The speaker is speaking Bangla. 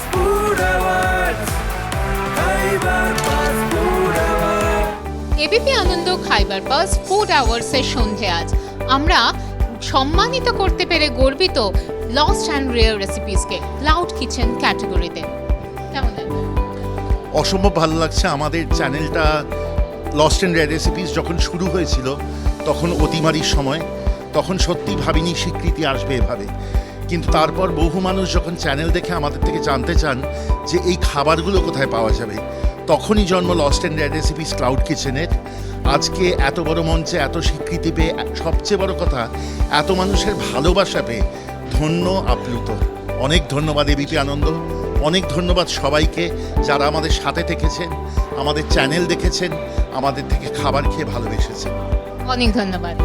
Pass Food Awards. Khyber Pass Food Awards. ABP Ananda Khyber pass food আওয়ার্সের সন্ধে আজ আমরা সম্মানিত করতে পেরে গর্বিত লস্ট অ্যান্ড রেয়ার রেসিপিসকে ক্লাউড কিচেন ক্যাটাগরিতে। কেমন লাগছে? অসম্ভব ভালো লাগছে। আমাদের চ্যানেলটা লস্ট অ্যান্ড রেয়ার রেসিপিস যখন শুরু হয়েছিল তখন অতিমারির সময়, তখন সত্যি ভাবিনি স্বীকৃতি আসবে এভাবে। কিন্তু তারপর বহু মানুষ যখন চ্যানেল দেখে আমাদের থেকে জানতে চান যে এই খাবারগুলো কোথায় পাওয়া যাবে, তখনই জন্ম lost and rare recipes cloud কিচেনের। আজকে এত বড় মঞ্চে এত স্বীকৃতি পেয়ে, সবচেয়ে বড় কথা এত মানুষের ভালোবাসা পেয়ে ধন্য আপ্লুত। অনেক ধন্যবাদ এবিপি আনন্দ, অনেক ধন্যবাদ সবাইকে যারা আমাদের সাথে থেকেছেন, আমাদের চ্যানেল দেখেছেন, আমাদের থেকে খাবার খেয়ে ভালোবেসেছেন। অনেক ধন্যবাদ।